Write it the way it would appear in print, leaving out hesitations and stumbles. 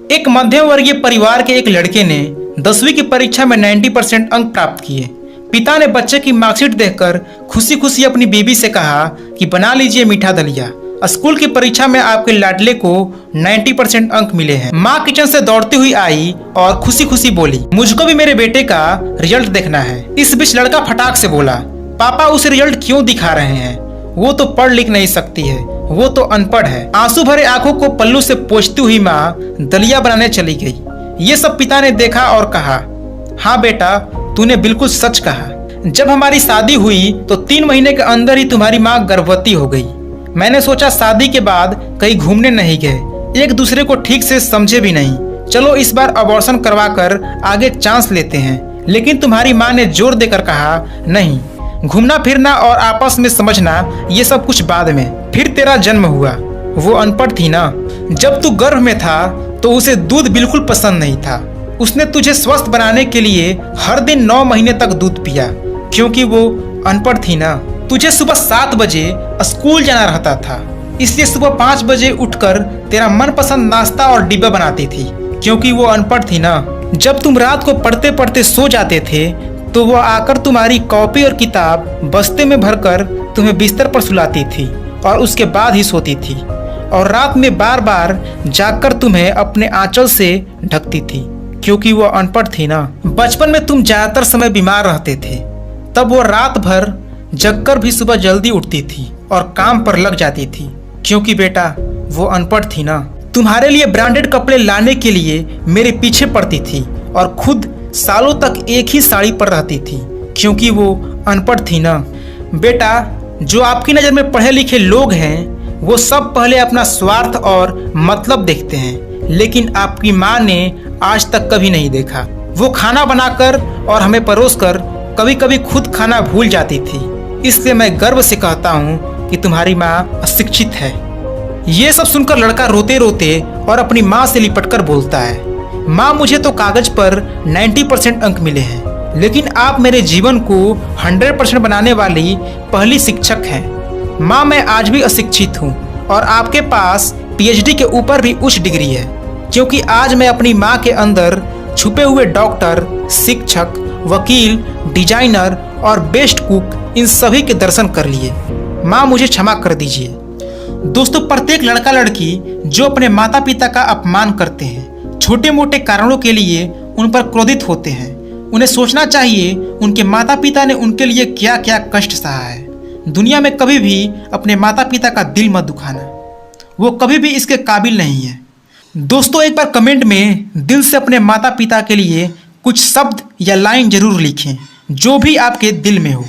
एक मध्यम वर्गीय परिवार के एक लड़के ने 10वीं की परीक्षा में 90% अंक प्राप्त किए। पिता ने बच्चे की मार्कशीट देखकर खुशी खुशी अपनी बीवी से कहा कि बना लीजिए मीठा दलिया, स्कूल की परीक्षा में आपके लाडले को 90% अंक मिले हैं। माँ किचन से दौड़ती हुई आई और खुशी खुशी बोली, मुझको भी मेरे बेटे का रिजल्ट देखना है। इस बीच लड़का फटाक से बोला, पापा उसे रिजल्ट क्यों दिखा रहे हैं, वो तो पढ़ लिख नहीं सकती है, वो तो अनपढ़ है। आंसू भरे आंखों को पल्लू से पोंछती हुई माँ दलिया बनाने चली गई। ये सब पिता ने देखा और कहा, हाँ बेटा तूने बिल्कुल सच कहा। जब हमारी शादी हुई तो 3 महीने के अंदर ही तुम्हारी माँ गर्भवती हो गई। मैंने सोचा शादी के बाद कहीं घूमने नहीं गए, एक दूसरे को ठीक से समझे भी नहीं, चलो इस बार अबॉर्शन करवा कर आगे चांस लेते हैं। लेकिन तुम्हारी माँ ने जोर देकर कहा, नहीं, घूमना फिरना और आपस में समझना ये सब कुछ बाद में। फिर तेरा जन्म हुआ, वो अनपढ़ थी ना। जब तू गर्भ में था तो उसे दूध बिल्कुल पसंद नहीं था। उसने तुझे स्वस्थ बनाने के लिए हर दिन 9 महीने तक दूध पिया, क्योंकि वो अनपढ़ थी ना। तुझे सुबह 7 बजे स्कूल जाना रहता था, इसलिए सुबह 5 बजे उठकर तेरा मनपसंद नाश्ता और डिब्बा बनाती थी, क्योंकि वो अनपढ़ थी ना। जब तुम रात को पढ़ते पढ़ते सो जाते थे तो वो आकर तुम्हारी कॉपी और किताब बस्ते में भरकर तुम्हें बिस्तर पर सुलाती थी और उसके बाद ही सोती थी, और रात में बार बार जागकर तुम्हें अपने आंचल से ढकती थी, क्योंकि वो अनपढ़ थी ना। बचपन में तुम ज्यादातर समय बीमार रहते थे, तब वो रात भर जगकर भी सुबह जल्दी उठती थी और काम पर लग जाती थी, क्योंकि बेटा वो अनपढ़ थी ना। तुम्हारे लिए ब्रांडेड कपड़े लाने के लिए मेरे पीछे पड़ती थी और खुद सालों तक एक ही साड़ी पर रहती थी, क्योंकि वो अनपढ़ थी ना। बेटा जो आपकी नज़र में पढ़े लिखे लोग हैं वो सब पहले अपना स्वार्थ और मतलब देखते हैं, लेकिन आपकी माँ ने आज तक कभी नहीं देखा। वो खाना बनाकर और हमें परोसकर कभी कभी खुद खाना भूल जाती थी। इसलिए मैं गर्व से कहता हूँ कि तुम्हारी माँ अशिक्षित है। ये सब सुनकर लड़का रोते रोते और अपनी माँ से लिपटकर बोलता है, माँ मुझे तो कागज पर 90% अंक मिले हैं, लेकिन आप मेरे जीवन को 100% बनाने वाली पहली शिक्षक हैं। माँ मैं आज भी अशिक्षित हूँ और आपके पास PhD के ऊपर भी उच्च डिग्री है, क्योंकि आज मैं अपनी माँ के अंदर छुपे हुए डॉक्टर, शिक्षक, वकील, डिजाइनर और बेस्ट कुक इन सभी के दर्शन कर लिए। माँ मुझे क्षमा कर दीजिए। दोस्तों प्रत्येक लड़का लड़की जो अपने माता पिता का अपमान करते हैं, छोटे मोटे कारणों के लिए उन पर क्रोधित होते हैं, उन्हें सोचना चाहिए उनके माता पिता ने उनके लिए क्या क्या कष्ट सहा है। दुनिया में कभी भी अपने माता पिता का दिल मत दुखाना, वो कभी भी इसके काबिल नहीं है। दोस्तों एक बार कमेंट में दिल से अपने माता पिता के लिए कुछ शब्द या लाइन जरूर लिखें, जो भी आपके दिल में हो।